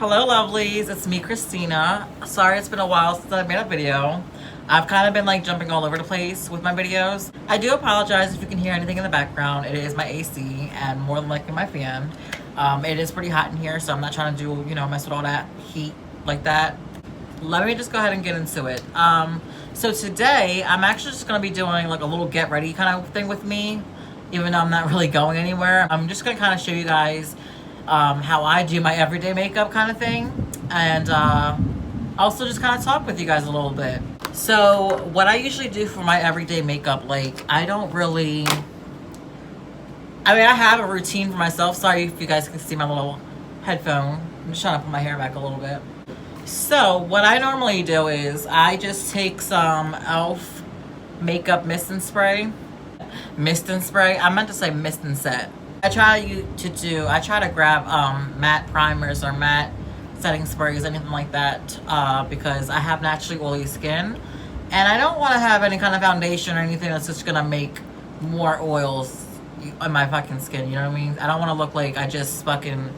Hello lovelies, it's me Christina. Sorry it's been a while since I made a video. I've kind of been like jumping all over the place with my videos. I do apologize if you can hear anything in the background. It is my AC and more than likely my fan. It is pretty hot in here, so I'm not trying to do, mess with all that heat like that. Let me just go ahead and get into it. So today I'm actually just going to be doing like a little get ready kind of thing with me, even though I'm not really going anywhere. I'm just going to kind of show you guys how I do my everyday makeup kind of thing, and also just kind of talk with you guys a little bit. So what I usually do for my everyday makeup, like I have a routine for myself. Sorry if you guys can see my little headphone. I'm just trying to put my hair back a little bit. So what I normally do is I just take some e.l.f. makeup mist and spray. I meant to say mist and set. I try to grab matte primers or matte setting sprays, anything like that, because I have naturally oily skin, and I don't want to have any kind of foundation or anything that's just gonna make more oils on my fucking skin. You know what I mean? I don't want to look like I just fucking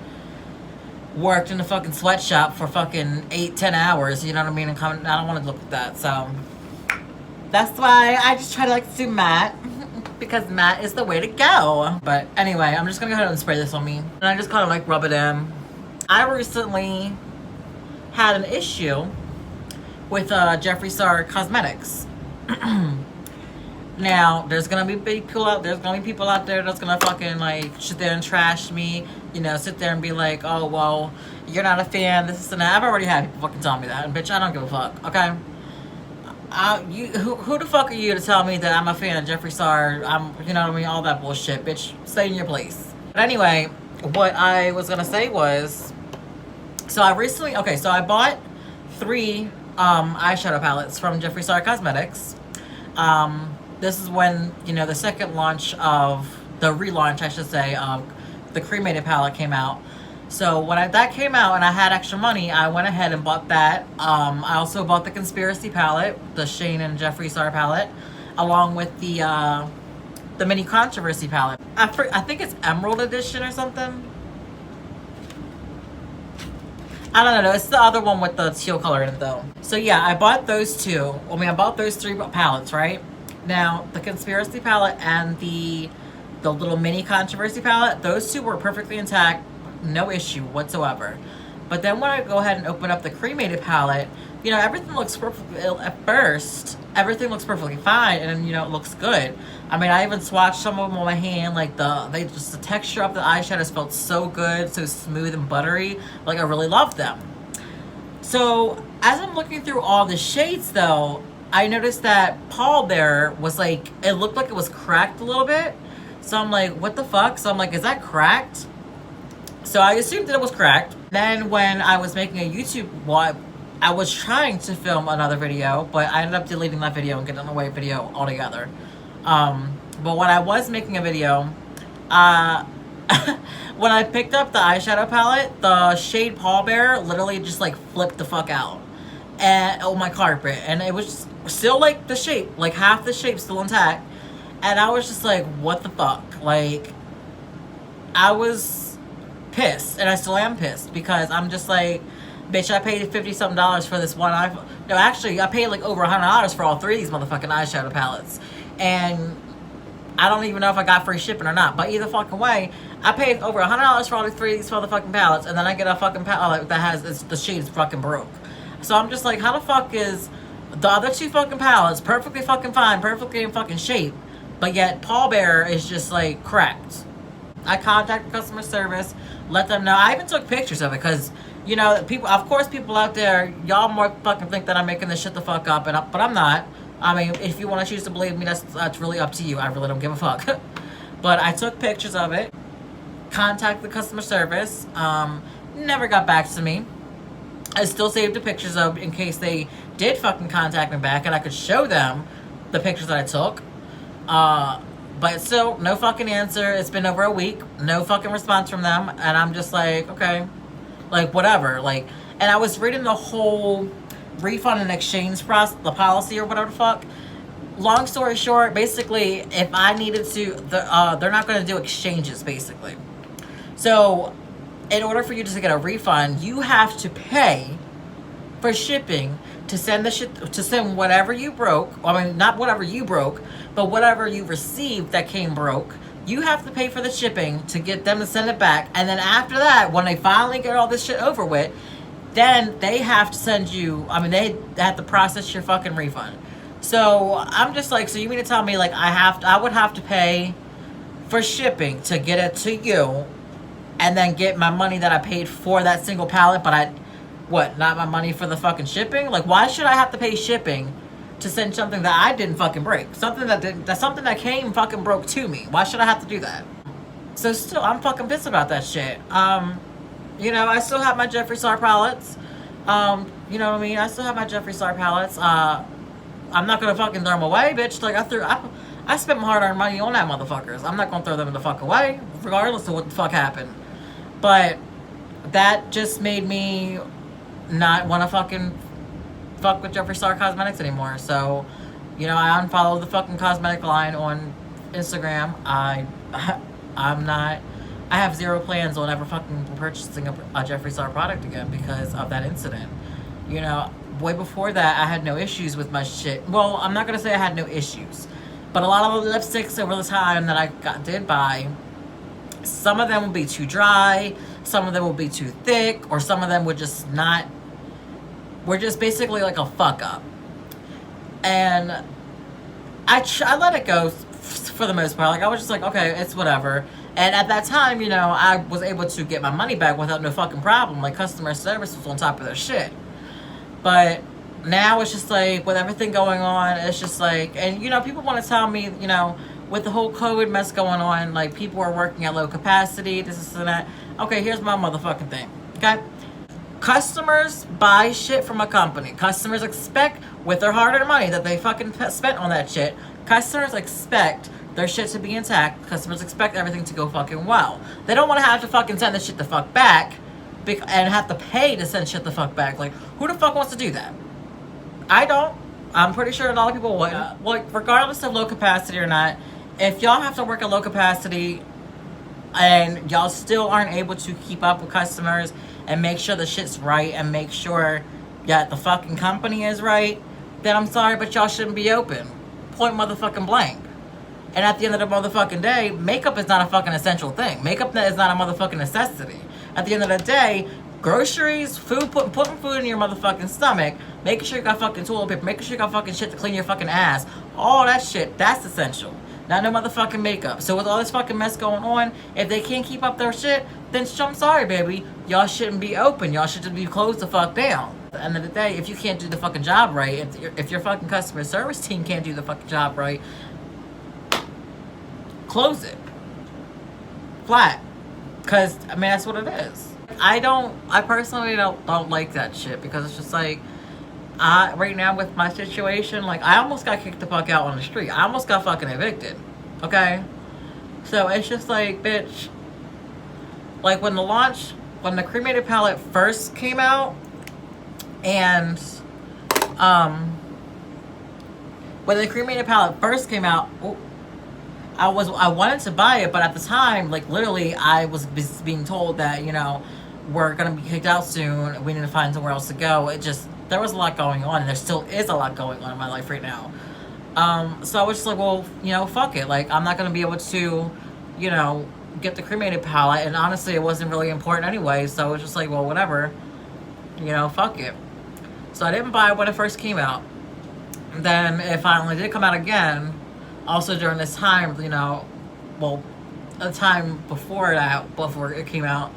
worked in a fucking sweatshop for fucking 8-10 hours. You know what I mean? I don't want to look like that. So that's why I just try to like do matte. Because matte is the way to go. But anyway, I'm just gonna go ahead and spray this on me. And I just kind of like rub it in. I recently had an issue with Jeffree Star Cosmetics. Now, there's gonna be people out there that's gonna fucking like sit there and trash me. Sit there and be like, oh, well, you're not a fan, this and that. I've already had people fucking tell me that. And bitch, I don't give a fuck, okay? Who the fuck are you to tell me that I'm a fan of Jeffree Star? You know what I mean? All that bullshit, bitch. Stay in your place. But anyway, what I was gonna say was, so I bought 3 eyeshadow palettes from Jeffree Star Cosmetics. This is when, the second launch of, the relaunch, I should say, of the cremated palette came out. So when that came out and I had extra money, I went ahead and bought that. I also bought the Conspiracy palette, the Shane and Jeffree Star palette, along with the mini Controversy palette. I think it's Emerald Edition or something. I don't know. It's the other one with the teal color in it though. So yeah, I bought those 2. I bought those 3 palettes, right? Now, the Conspiracy palette and the little mini Controversy palette, those 2 were perfectly intact. No issue whatsoever. But then when I go ahead and open up the cremated palette, everything looks perfect. At first, everything looks perfectly fine, and it looks good. I even swatched some of them on my hand. Like the texture of the eyeshadows felt so good, so smooth and buttery. Like I really loved them. So as I'm looking through all the shades, though, I noticed that Pallbearer was like, it looked like it was cracked a little bit. So I'm like, what the fuck? So I'm like, is that cracked? So I assumed that it was cracked. Then when I was making a YouTube, I was trying to film another video, but I ended up deleting that video and getting away video altogether. But when I was making a video, when I picked up the eyeshadow palette, the shade Pallbearer literally just like flipped the fuck out and on my carpet, and it was still like the shape, like half the shape still intact, and I was just like, what the fuck? Like, I was pissed, and I still am pissed, because I'm just like, bitch, I paid $50-something for this one iPhone. No, actually, I paid like over $100 for all 3 of these motherfucking eyeshadow palettes, and I don't even know if I got free shipping or not. But either fucking way, I paid over $100 for all 3 of these motherfucking palettes, and then I get a fucking palette that has the shade is fucking broke. So I'm just like, how the fuck is the other 2 fucking palettes perfectly fucking fine, perfectly in fucking shape, but yet Pallbearer is just like cracked? I contacted customer service, let them know. I even took pictures of it, because people out there, y'all more fucking think that I'm making this shit the fuck up, but I'm not. If you want to choose to believe me, that's really up to you. I really don't give a fuck. But I took pictures of it, contacted the customer service, never got back to me. I still saved the pictures of, in case they did fucking contact me back and I could show them the pictures that I took. But still, no fucking answer. It's been over a week, no fucking response from them, and I'm just like, okay, like whatever. Like, and I was reading the whole refund and exchange process, the policy or whatever the fuck. Long story short, basically, if I needed to, they're not going to do exchanges, basically. So in order for you to get a refund, you have to pay for shipping to send the shit, to send whatever you broke. I mean, not whatever you broke, but whatever you received that came broke. You have to pay for the shipping to get them to send it back. And then after that, when they finally get all this shit over with, then they have to send you, I mean, they have to process your fucking refund. So I'm just like, so you mean to tell me like I would have to pay for shipping to get it to you, and then get my money that I paid for that single pallet, but not my money for the fucking shipping? Like, why should I have to pay shipping to send something that I didn't fucking break? Something that came fucking broke to me. Why should I have to do that? So still, I'm fucking pissed about that shit. You know, I still have my Jeffree Star pallets. You know what I mean? I still have my Jeffree Star pallets. I'm not gonna fucking throw them away, bitch. Like, I spent my hard-earned money on that motherfuckers. I'm not gonna throw them the fuck away, regardless of what the fuck happened. But that just made me not want to fucking fuck with Jeffree Star Cosmetics anymore. So, you know, I unfollowed the fucking cosmetic line on Instagram. I'm not. I have zero plans on ever fucking purchasing a Jeffree Star product again because of that incident. You know, way before that, I had no issues with my shit. Well, I'm not gonna say I had no issues, but a lot of the lipsticks over the time that I did buy, some of them would be too dry, some of them would be too thick, or some of them would just not, were just basically like a fuck up. And I let it go for the most part. Like, I was just like, okay, it's whatever. And at that time, you know, I was able to get my money back without no fucking problem. Like, customer service was on top of their shit. But now it's just like, with everything going on, it's just like, and you know, people want to tell me, you know, with the whole COVID mess going on, like, people are working at low capacity, this and that. Okay, here's my motherfucking thing, okay? Customers buy shit from a company. Customers expect, with their hard-earned money that they fucking spent on that shit, customers expect their shit to be intact. Customers expect everything to go fucking well. They don't want to have to fucking send the shit the fuck back and have to pay to send shit the fuck back. Like, who the fuck wants to do that? I don't. I'm pretty sure a lot of people wouldn't. Like, regardless of low capacity or not, if y'all have to work at low capacity and y'all still aren't able to keep up with customers and make sure the shit's right and make sure that the fucking company is right, then I'm sorry, but y'all shouldn't be open. Point motherfucking blank. And at the end of the motherfucking day, makeup is not a fucking essential thing. Makeup is not a motherfucking necessity. At the end of the day, groceries, food, putting food in your motherfucking stomach, making sure you got fucking toilet paper, making sure you got fucking shit to clean your fucking ass, all that shit, that's essential. Not no motherfucking makeup. So with all this fucking mess going on, if they can't keep up their shit, then I'm sorry, baby. Y'all shouldn't be open. Y'all should be closed the fuck down. At the end of the day, if you can't do the fucking job right, if your fucking customer service team can't do the fucking job right, close it. Flat. Because, I mean, that's what it is. I personally don't like that shit because it's just like, right now with my situation, like, I almost got kicked the fuck out on the street. I almost got fucking evicted. Okay? So it's just like, bitch, like when the cremated palette first came out, and when the cremated palette first came out, I wanted to buy it, but at the time, like, literally, I was being told that, you know, we're gonna be kicked out soon, we need to find somewhere else to go. There was a lot going on, and there still is a lot going on in my life right now. So I was just like, well, you know, fuck it. Like, I'm not gonna be able to, you know, get the cremated palette, and honestly, it wasn't really important anyway, so it was just like, well, whatever. You know, fuck it. So I didn't buy it when it first came out. Then it finally did come out again, also during this time, you know, well, the time before it came out,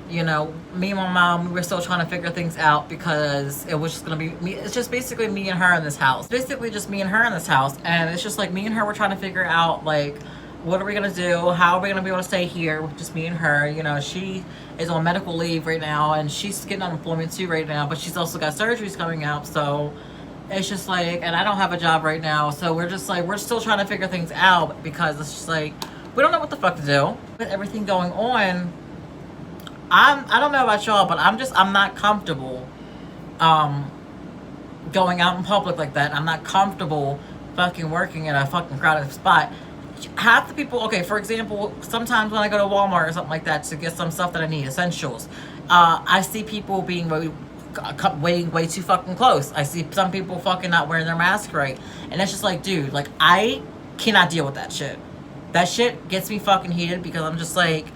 you know, me and my mom, we were still trying to figure things out because it was just gonna be me. It's just basically me and her in this house. Basically just me and her in this house. And it's just like me and her were trying to figure out, like, what are we gonna do? How are we gonna be able to stay here with just me and her? You know, she is on medical leave right now and she's getting unemployment too right now, but she's also got surgeries coming up. So it's just like, and I don't have a job right now. So we're just like, we're still trying to figure things out because it's just like, we don't know what the fuck to do. With everything going on, I don't know about y'all, but I'm not comfortable going out in public like that. I'm not comfortable fucking working in a fucking crowded spot. half the people, okay, for example, sometimes when I go to Walmart or something like that to get some stuff that I need, essentials, I see people being waiting way too fucking close. I see some people fucking not wearing their mask right. And it's just like, dude, like, I cannot deal with that shit. That shit gets me fucking heated because I'm just like,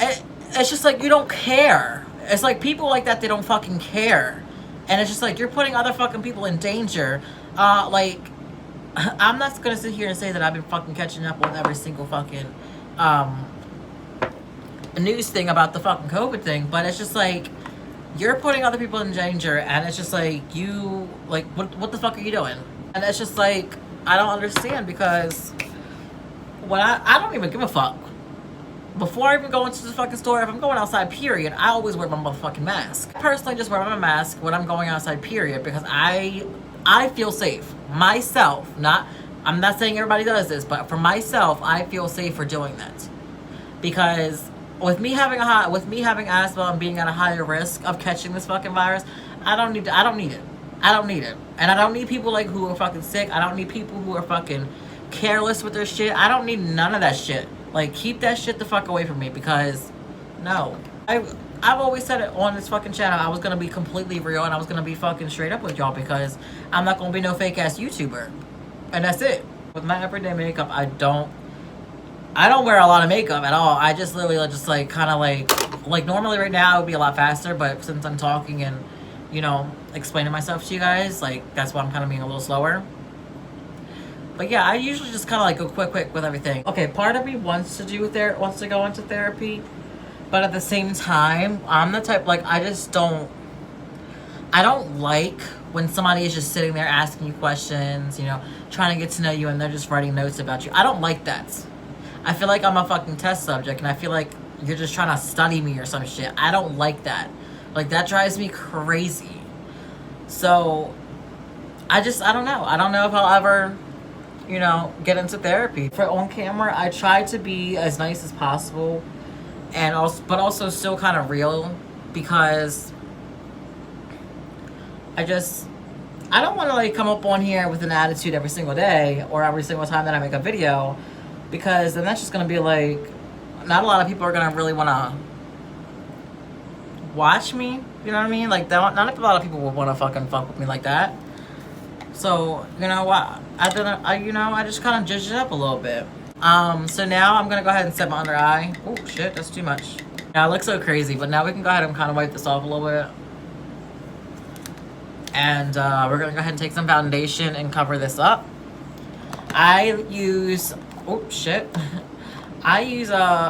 it's just like, you don't care. It's like people like that, they don't fucking care. And it's just like, you're putting other fucking people in danger. Like, I'm not gonna sit here and say that I've been fucking catching up with every single fucking news thing about the fucking COVID thing, but it's just like, you're putting other people in danger, and it's just like, you, like, what the fuck are you doing? And it's just like, I don't understand, because when I don't even give a fuck. Before I even go into the fucking store, if I'm going outside, period, I always wear my motherfucking mask. I personally just wear my mask when I'm going outside, period, because I feel safe. Myself, I'm not saying everybody does this, but for myself, I feel safe for doing that. Because with me having asthma and being at a higher risk of catching this fucking virus, I don't need it. And I don't need people like who are fucking sick. I don't need people who are fucking careless with their shit. I don't need none of that shit. Like, keep that shit the fuck away from me, because no. I've always said it on this fucking channel, I was gonna be completely real and I was gonna be fucking straight up with y'all, because I'm not gonna be no fake ass YouTuber. And that's it. With my everyday makeup, I don't wear a lot of makeup at all. I just literally just like kind of like normally right now it would be a lot faster, but since I'm talking and, you know, explaining myself to you guys, like, that's why I'm kind of being a little slower. But yeah, I usually just kind of like go quick with everything. Okay, part of me wants to go into therapy, but at the same time, I'm the type, like, I don't like when somebody is just sitting there asking you questions, you know, trying to get to know you, and they're just writing notes about you. I don't like that. I feel like I'm a fucking test subject, and I feel like you're just trying to study me or some shit. I don't like that. Like, that drives me crazy. So, I don't know. I don't know if I'll ever, you know, get into therapy. For on camera, I try to be as nice as possible, and but also still kind of real, because I don't want to like come up on here with an attitude every single day or every single time that I make a video, because then that's just gonna be like, not a lot of people are gonna really want to watch me. You know what I mean? Like, not a lot of people will want to fucking fuck with me like that. So, you know what? I just kind of judged it up a little bit. So now I'm gonna go ahead and set my under eye. Oh shit, that's too much. Now I look so crazy, but now we can go ahead and kind of wipe this off a little bit. And we're gonna go ahead and take some foundation and cover this up. I use a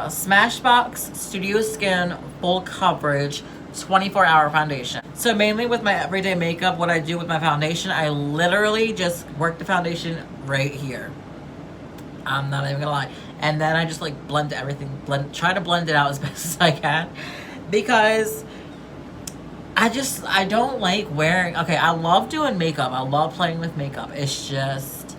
Smashbox Studio Skin Full Coverage 24-hour foundation. So mainly with my everyday makeup, what I do with my foundation, I literally just work the foundation right here. I'm not even gonna lie. And then I just like blend everything, try to blend it out as best as I can, because I don't like wearing, okay, I love doing makeup. I love playing with makeup. It's just,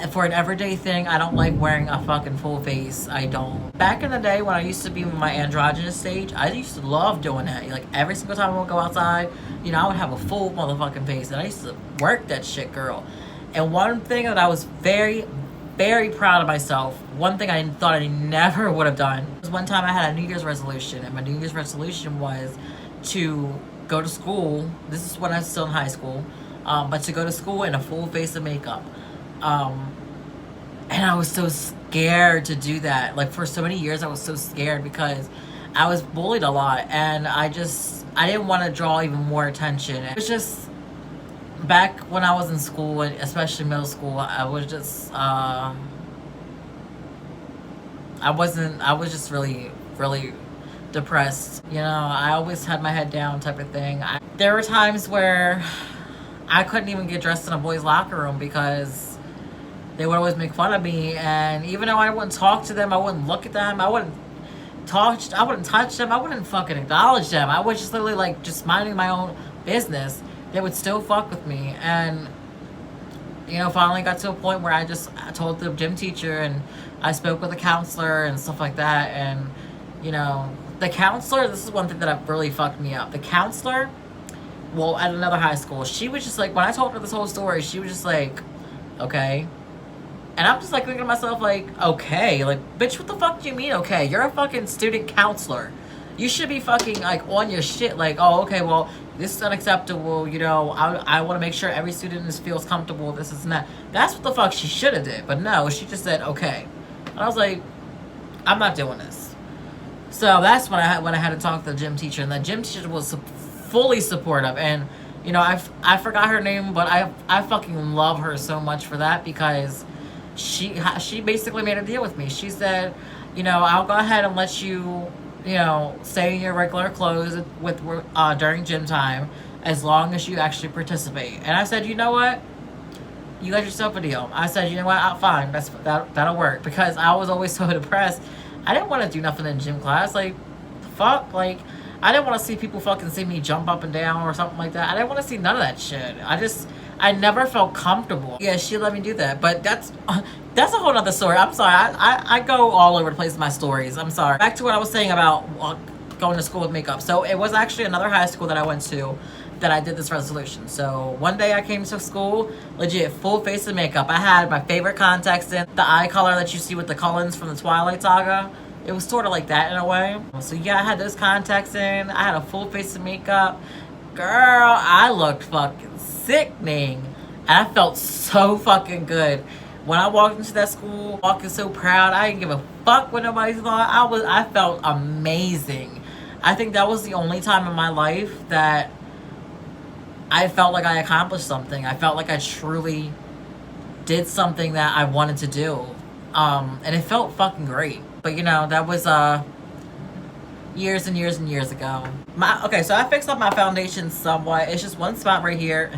for an everyday thing, I don't like wearing a fucking full face. I don't. Back in the day when I used to be in my androgynous stage, I used to love doing that. Like, every single time I would go outside, you know, I would have a full motherfucking face, and I used to work that shit, girl. And one thing that I was very, very proud of myself, one thing I thought I never would have done, was one time I had a New Year's resolution, and my New Year's resolution was to go to school. This is when I was still in high school, but to go to school in a full face of makeup. And I was so scared to do that. Like, for so many years, I was so scared because I was bullied a lot, and I didn't want to draw even more attention. It was just, back when I was in school, especially middle school, I was just, I was just really, really depressed. You know, I always had my head down type of thing. There were times where I couldn't even get dressed in a boys' locker room because they would always make fun of me. And even though I wouldn't talk to them, I wouldn't look at them, I wouldn't touch them, I wouldn't fucking acknowledge them. I was just literally like just minding my own business. They would still fuck with me. And, you know, finally got to a point where I told the gym teacher, and I spoke with a counselor and stuff like that. And, you know, the counselor, this is one thing that really fucked me up. The counselor, well, at another high school, she was just like, when I told her this whole story, she was just like, okay, And I'm just like thinking to myself, like, okay, like, bitch, what the fuck do you mean, okay? You're a fucking student counselor. You should be fucking, like, on your shit, like, oh, okay, well, this is unacceptable, you know, I want to make sure every student feels comfortable, this is not. That's what the fuck she should have did. But no, she just said, okay. And I was like, I'm not doing this. So that's when I had to talk to the gym teacher, and the gym teacher was fully supportive. And, you know, I forgot her name, but I fucking love her so much for that, because she basically made a deal with me. She said, you know, I'll go ahead and let you, you know, stay in your regular clothes during gym time, as long as you actually participate. And I said, you know what? You got yourself a deal. I said, you know what? Fine. That'll work, because I was always so depressed. I didn't want to do nothing in gym class. Like, fuck. Like, I didn't want to see people fucking see me jump up and down or something like that. I didn't want to see none of that shit. I never felt comfortable. Yeah, she let me do that. But that's a whole nother story. I'm sorry. I go all over the place with my stories. I'm sorry. Back to what I was saying about going to school with makeup. So it was actually another high school that I went to that I did this resolution. So one day I came to school, legit full face of makeup. I had my favorite contacts in, the eye color that you see with the Cullens from the Twilight Saga. It was sort of like that in a way. So yeah, I had those contacts in. I had a full face of makeup. Girl, I looked fucking sickening. And I felt so fucking good. When I walked into that school, walking so proud, I didn't give a fuck what nobody thought. I felt amazing. I think that was the only time in my life that I felt like I accomplished something. I felt like I truly did something that I wanted to do. And it felt fucking great. But you know, that was years and years and years ago. Okay, so I fixed up my foundation somewhat. It's just one spot right here.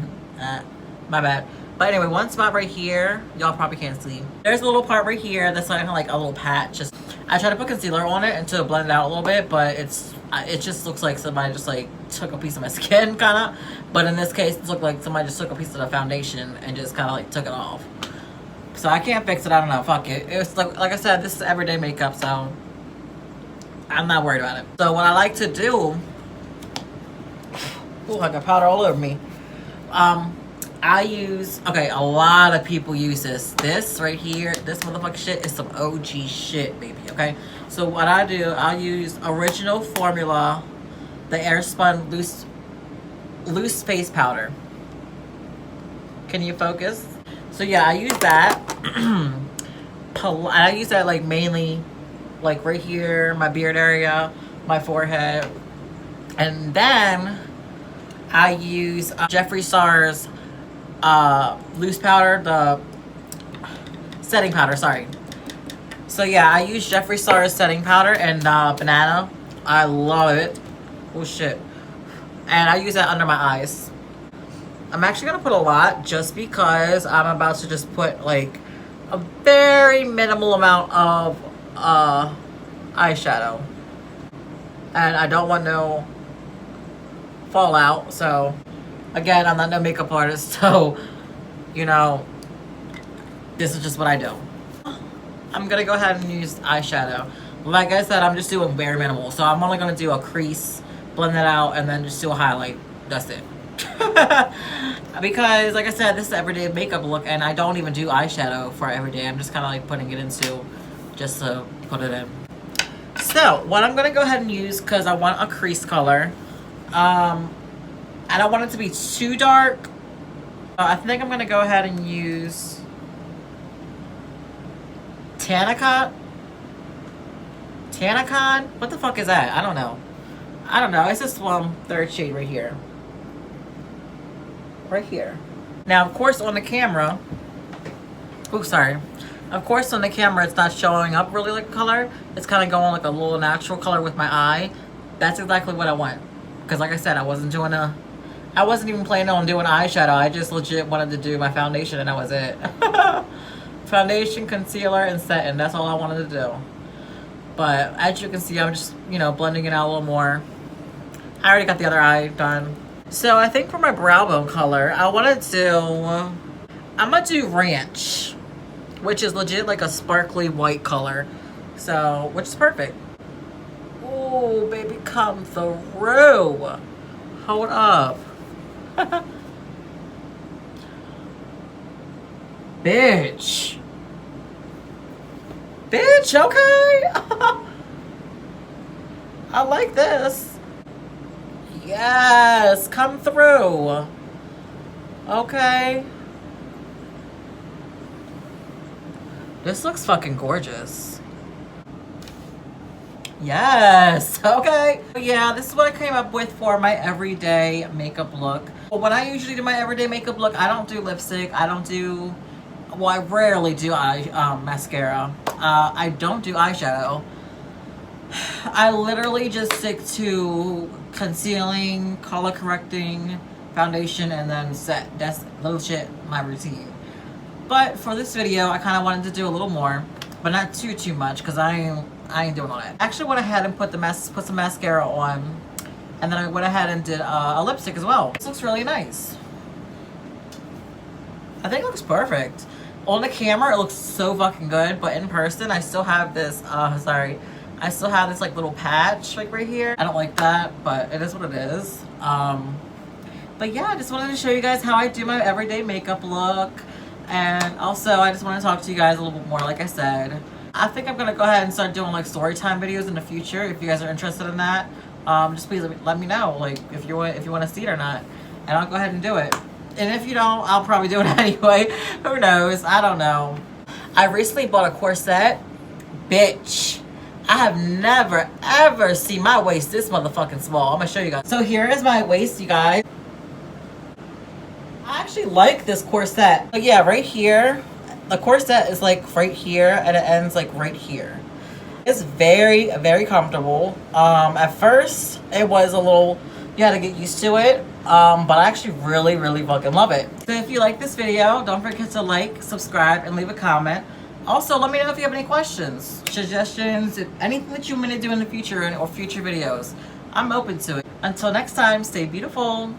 My bad. But anyway, one spot right here. Y'all probably can't see. There's a little part right here that's like a little patch. I tried to put concealer on it and to blend it out a little bit, but it just looks like somebody just like took a piece of my skin, kind of. But in this case, it looked like somebody just took a piece of the foundation and just kind of like took it off. So I can't fix it. I don't know. Fuck it. It's like I said, this is everyday makeup, so I'm not worried about it. So what I like to do, ooh, I got powder all over me. I use, okay, a lot of people use this. This right here, this motherfucking shit is some OG shit, baby, okay? So what I do, I use Original Formula, the Airspun loose face powder. Can you focus? So yeah, I use that. I use that like mainly like right here, my beard area, my forehead. And then I use Jeffree Star's loose powder, the setting powder, sorry. So yeah, I use Jeffree Star's setting powder and banana. I love it. Oh shit. And I use that under my eyes. I'm actually gonna put a lot just because I'm about to just put like a very minimal amount of eyeshadow. And I don't want no fallout, so again, I'm not no makeup artist, so you know, this is just what I do. I'm gonna go ahead and use eyeshadow. Like I said, I'm just doing very minimal, so I'm only gonna do a crease, blend that out, and then just do a highlight. That's it. Because like I said, this is everyday makeup look, and I don't even do eyeshadow for everyday. I'm just kind of like putting it into just to put it in. So what I'm gonna go ahead and use, because I want a crease color, I don't want it to be too dark. I think I'm gonna go ahead and use Tanacon. What the fuck is that? I don't know. It's this third shade right here. Right here. Now, of course, on the camera, oops, sorry. Of course, on the camera, it's not showing up really like color. It's kind of going like a little natural color with my eye. That's exactly what I want. Because like I said, I wasn't even planning on doing eyeshadow. I just legit wanted to do my foundation, and that was it. Foundation, concealer, and setting. That's all I wanted to do. But as you can see, I'm just, you know, blending it out a little more. I already got the other eye done. So I think for my brow bone color, I'm gonna do Ranch, which is legit like a sparkly white color. So, which is perfect. Oh, baby, come through. Hold up. Bitch. Bitch, okay. I like this. Yes, come through. Okay. This looks fucking gorgeous. Yes, okay. Yeah, this is what I came up with for my everyday makeup look. When I usually do my everyday makeup look, I don't do lipstick. I don't do, well, I rarely do mascara. I don't do eyeshadow. I literally just stick to concealing, color correcting, foundation, and then set. That's little shit, my routine. But for this video, I kind of wanted to do a little more, but not too much, because I ain't doing all that. Actually went ahead and put some mascara on, and then I went ahead and did a lipstick as well. This looks really nice. I think it looks perfect. On the camera, it looks so fucking good, but in person, I still have this, I still have this like little patch like right here. I don't like that, but it is what it is. But yeah, I just wanted to show you guys how I do my everyday makeup look. And also, I just want to talk to you guys a little bit more, like I said. I think I'm going to go ahead and start doing like story time videos in the future. If you guys are interested in that, just please let me know, like if you want to see it or not. And I'll go ahead and do it. And if you don't, I'll probably do it anyway. Who knows? I don't know. I recently bought a corset. Bitch. I have never, ever seen my waist this motherfucking small. I'm going to show you guys. So here is my waist, you guys. I actually like this corset. But yeah, right here, the corset is like right here and it ends like right here. It's very, very comfortable. At first, it was a little, you had to get used to it. But I actually really, really fucking love it. So if you like this video, don't forget to like, subscribe, and leave a comment. Also, let me know if you have any questions, suggestions, anything that you want me to do in the future or future videos. I'm open to it. Until next time, stay beautiful.